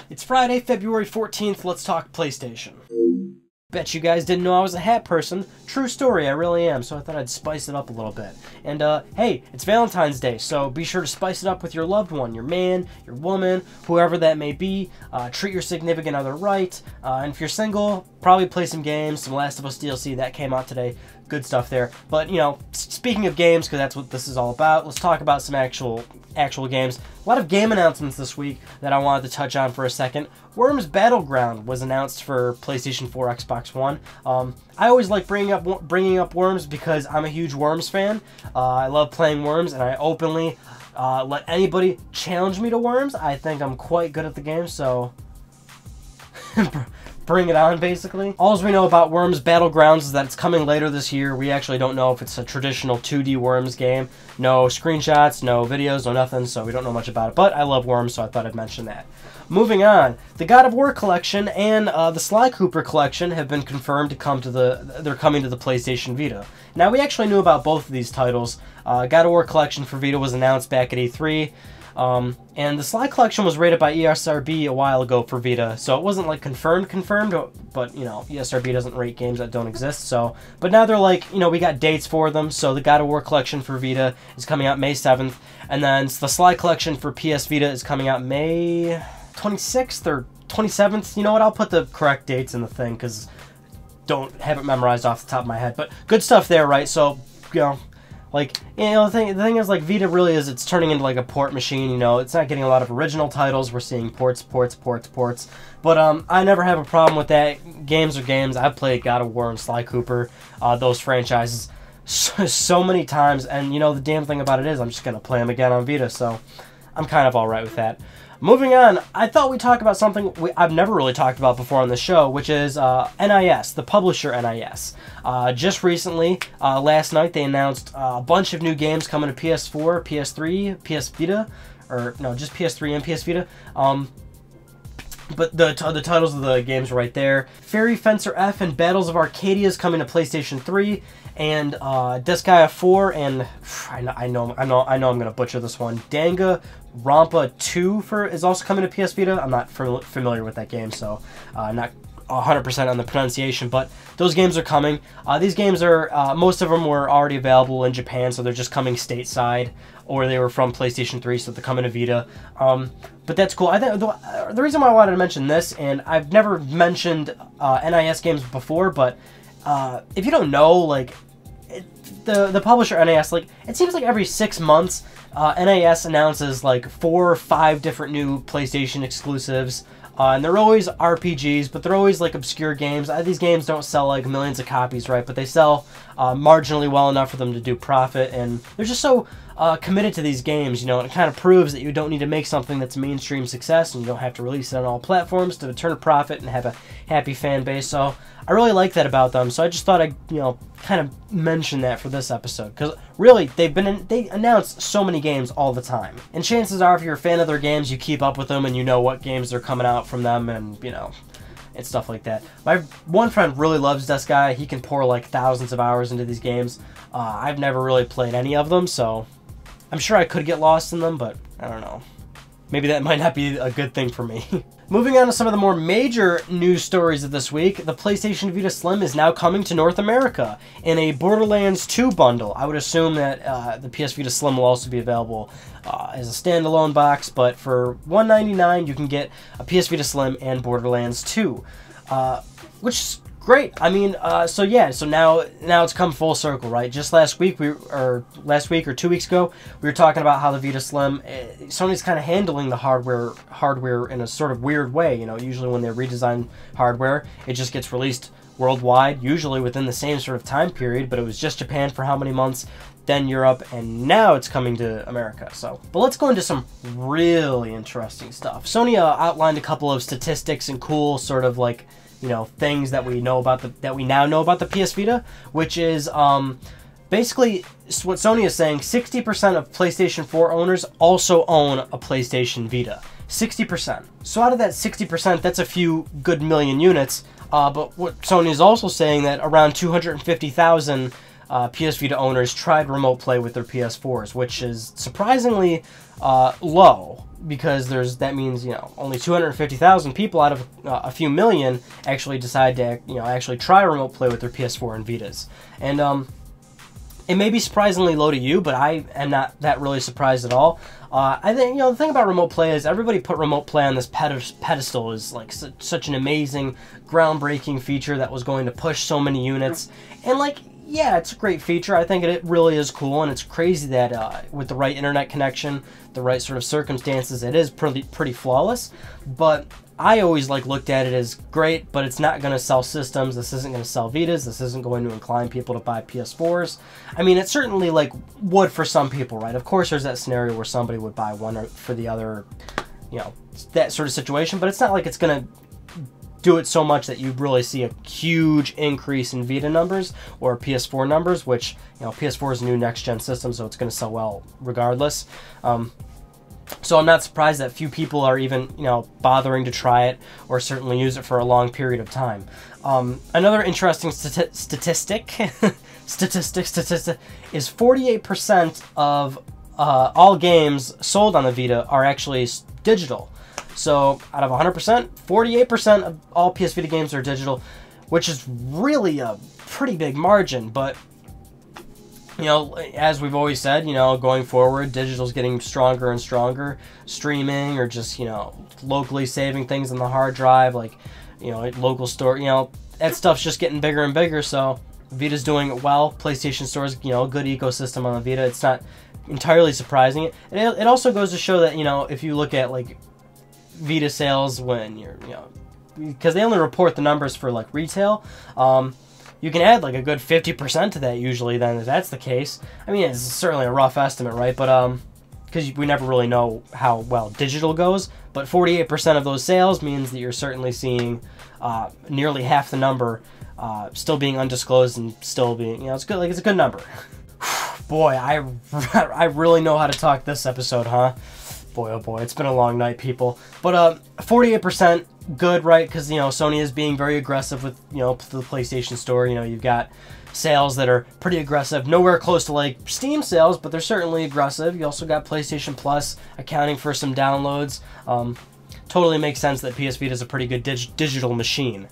It's Friday, February 14th. Let's talk PlayStation. Bet you guys didn't know I was a hat person. True story, I really am, so I thought I'd spice it up a little bit. And, hey, it's Valentine's Day, so be sure to spice it up with your loved one, your man, your woman, whoever that may be. Treat your significant other right. And if you're single, probably play some games, some Last of Us DLC, that came out today. Good stuff there. But, you know, speaking of games, because that's what this is all about, let's talk about some actual games. A lot of game announcements this week that I wanted to touch on for a second. Worms Battleground was announced for PlayStation 4, Xbox One. I always like bringing up Worms because I'm a huge Worms fan. I love playing Worms, and I openly let anybody challenge me to Worms. I think I'm quite good at the game, so bring it on, basically. All we know about Worms Battlegrounds is that it's coming later this year. We actually don't know if it's a traditional 2D Worms game. No screenshots, no videos, no nothing, so we don't know much about it. But I love Worms, so I thought I'd mention that. Moving on, the God of War collection and the Sly Cooper collection have been confirmed to come to they're coming to the PlayStation Vita. Now, we actually knew about both of these titles. God of War collection for Vita was announced back at E3. And the Sly Collection was rated by ESRB a while ago for Vita, so it wasn't like confirmed, but, you know, ESRB doesn't rate games that don't exist, so, but now they're like, you know, we got dates for them, so the God of War Collection for Vita is coming out May 7th, and then the Sly Collection for PS Vita is coming out May 26th or 27th. You know what, I'll put the correct dates in the thing, because don't have it memorized off the top of my head, but good stuff there, right? So, you know, like, you know, the thing is, like, Vita really is, it's turning into like a port machine, you know, it's not getting a lot of original titles, we're seeing ports, but I never have a problem with that. Games are games. I've played God of War and Sly Cooper, those franchises, so many times, and, you know, the damn thing about it is I'm just gonna play them again on Vita, so I'm kind of alright with that. Moving on, I thought we'd talk about something I've never really talked about before on the show, which is NIS, the publisher NIS. Just recently, last night, they announced a bunch of new games coming to PS4, PS3, PS Vita, or no, just PS3 and PS Vita. But the titles of the games are right there. Fairy Fencer F and Battles of Arcadia is coming to PlayStation 3, and Disgaea 4, and I know I'm gonna butcher this one. Danga Rampa 2 is also coming to PS Vita. I'm not familiar with that game, so not 100% on the pronunciation, but those games are coming. These games are, most of them were already available in Japan, so they're just coming stateside, or they were from PlayStation 3, so they're coming to Vita. But that's cool. I think the reason why I wanted to mention this, and I've never mentioned NIS games before, but if you don't know, like, the publisher NIS, like, it seems like every 6 months, NIS announces like 4 or 5 different new PlayStation exclusives. And they're always RPGs, but they're always like obscure games. These games don't sell like millions of copies, right? But they sell marginally well enough for them to do profit, and they're just so committed to these games, you know, and it kind of proves that you don't need to make something that's a mainstream success, and you don't have to release it on all platforms to turn a profit and have a happy fan base. So I really like that about them. So I just thought I'd, you know, kind of mention that for this episode, because really they announce so many games all the time, and chances are if you're a fan of their games, you keep up with them and you know what games are coming out from them, and, you know, and stuff like that. My one friend really loves Disgaea. He can pour like thousands of hours into these games. I've never really played any of them, so I'm sure I could get lost in them, but I don't know. Maybe that might not be a good thing for me. Moving on to some of the more major news stories of this week, the PlayStation Vita Slim is now coming to North America in a Borderlands 2 bundle. I would assume that the PS Vita Slim will also be available as a standalone box, but for $199 you can get a PS Vita Slim and Borderlands 2, which is great. I mean, so yeah, so now it's come full circle, right? Just last week, or 2 weeks ago, we were talking about how the Vita Slim, Sony's kind of handling the hardware in a sort of weird way. You know, usually when they redesign hardware, it just gets released worldwide, usually within the same sort of time period, but it was just Japan for how many months, then Europe, and now it's coming to America. So, but let's go into some really interesting stuff. Sony outlined a couple of statistics and cool sort of like, you know, things that we know about that we now know about the PS Vita, which is basically what Sony is saying. 60% of PlayStation 4 owners also own a PlayStation Vita. 60%. So out of that 60%, that's a few good million units. But what Sony is also saying that around 250,000 PS Vita owners tried remote play with their PS4s, which is surprisingly low, because that means, you know, only 250,000 people out of a few million actually decide to, you know, actually try remote play with their PS4 and Vitas. And it may be surprisingly low to you, but I am not that really surprised at all. I think, you know, the thing about remote play is everybody put remote play on this pedestal as like such an amazing, groundbreaking feature that was going to push so many units. And like, yeah, it's a great feature. I think it really is cool, and it's crazy that with the right internet connection, the right sort of circumstances, it is pretty flawless. But I always looked at it as great, but it's not going to sell systems. This isn't going to sell Vitas. This isn't going to incline people to buy PS4s. I mean, it certainly would for some people, right? Of course, there's that scenario where somebody would buy one for the other, you know, that sort of situation. But it's not like it's going to do it so much that you really see a huge increase in Vita numbers or PS4 numbers, which, you know, PS4 is a new next-gen system, so it's going to sell well regardless. So I'm not surprised that few people are even, you know, bothering to try it or certainly use it for a long period of time. Another interesting statistic is 48% of all games sold on the Vita are actually digital. So out of 100%, 48% of all PS Vita games are digital, which is really a pretty big margin. But, you know, as we've always said, you know, going forward, digital's getting stronger and stronger. Streaming or just, you know, locally saving things on the hard drive, like, you know, local store, you know, that stuff's just getting bigger and bigger. So Vita's doing it well. PlayStation Store's, you know, a good ecosystem on the Vita. It's not entirely surprising. It also goes to show that, you know, if you look at Vita sales when you're, you know, because they only report the numbers for retail, you can add a good 50% to that usually then if that's the case. I mean, it's certainly a rough estimate, right? But because we never really know how well digital goes, but 48% of those sales means that you're certainly seeing nearly half the number still being undisclosed and still being, you know, it's good. It's a good number. Boy, I really know how to talk this episode, huh? Boy, oh boy, it's been a long night, people. But 48% good, right? Because, you know, Sony is being very aggressive with, you know, the PlayStation Store. You know, you've got sales that are pretty aggressive. Nowhere close to Steam sales, but they're certainly aggressive. You also got PlayStation Plus accounting for some downloads. Totally makes sense that PS Vita is a pretty good digital machine.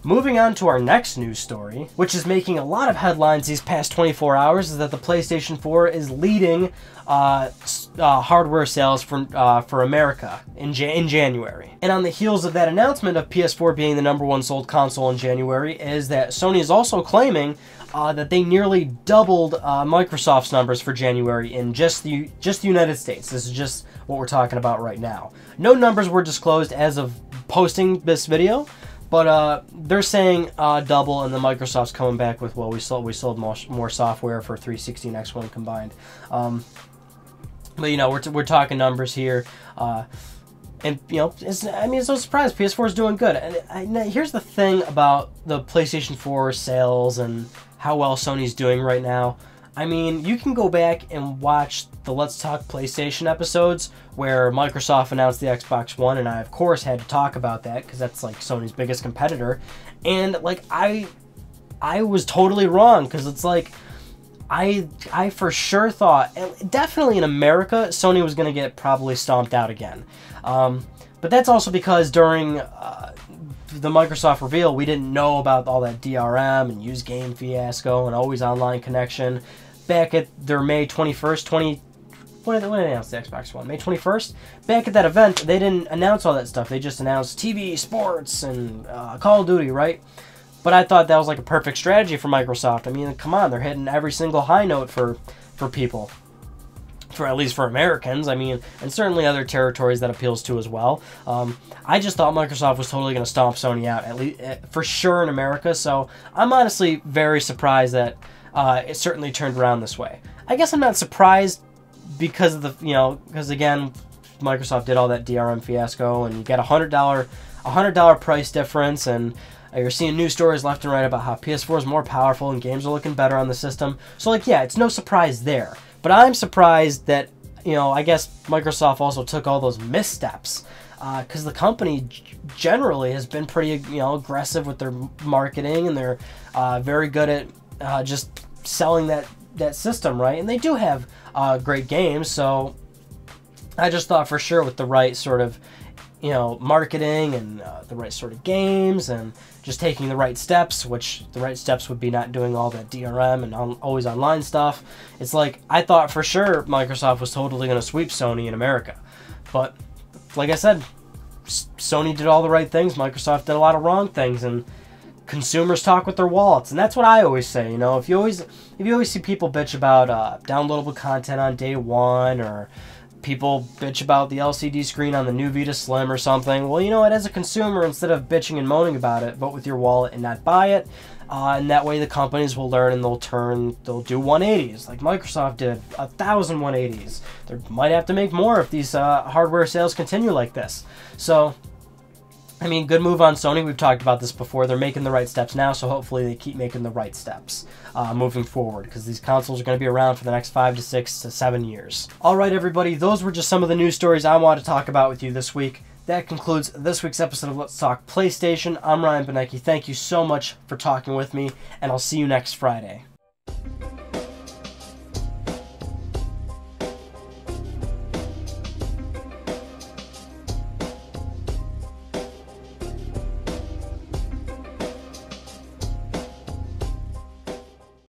Moving on to our next news story, which is making a lot of headlines these past 24 hours, is that the PlayStation 4 is leading hardware sales for America in January. And on the heels of that announcement of PS4 being the #1 sold console in January, is that Sony is also claiming that they nearly doubled Microsoft's numbers for January in just the United States. This is just what we're talking about right now. No numbers were disclosed as of posting this video, but they're saying double, and then Microsoft's coming back with, well, we sold more software for 360 and X1 combined. But, you know, we're talking numbers here, and, you know, it's no surprise PS4 is doing good. And here's the thing about the PlayStation 4 sales and how well Sony's doing right now. I mean, you can go back and watch the Let's Talk PlayStation episodes where Microsoft announced the Xbox One, and I, of course, had to talk about that because that's, Sony's biggest competitor. And, I was totally wrong because it's I for sure thought, definitely in America, Sony was going to get probably stomped out again. But that's also because during the Microsoft reveal, we didn't know about all that DRM and used game fiasco and always online connection. Back at their May 21st, when did they announce the Xbox One? May 21st? Back at that event, they didn't announce all that stuff. They just announced TV, sports, and Call of Duty, right? But I thought that was a perfect strategy for Microsoft. I mean, come on, they're hitting every single high note for people. At least for Americans, I mean, and certainly other territories that appeals to as well. I just thought Microsoft was totally going to stomp Sony out, at least for sure in America. So I'm honestly very surprised that it certainly turned around this way. I guess I'm not surprised because of because again, Microsoft did all that DRM fiasco, and you get $100 price difference, and you're seeing news stories left and right about how PS4 is more powerful and games are looking better on the system. So yeah, it's no surprise there. But I'm surprised that, I guess Microsoft also took all those missteps because the company generally has been pretty, aggressive with their marketing, and they're very good at just selling that system, right? And they do have great games, so I just thought for sure with the right sort of, marketing and the right sort of games and just taking the right steps, which the right steps would be not doing all that DRM and always online stuff. It's like, I thought for sure Microsoft was totally going to sweep Sony in America. But like I said, Sony did all the right things. Microsoft did a lot of wrong things, and consumers talk with their wallets. And that's what I always say. If you always see people bitch about downloadable content on day one, or people bitch about the LCD screen on the new Vita Slim or something, well, as a consumer, instead of bitching and moaning about it, vote with your wallet and not buy it. And that way the companies will learn and they'll do 180s like Microsoft did, 1,000 180s. They might have to make more if these hardware sales continue like this. So, good move on Sony. We've talked about this before. They're making the right steps now, so hopefully they keep making the right steps moving forward, because these consoles are going to be around for the next 5 to 6 to 7 years. All right, everybody, those were just some of the news stories I wanted to talk about with you this week. That concludes this week's episode of Let's Talk PlayStation. I'm Ryan Benecki. Thank you so much for talking with me, and I'll see you next Friday.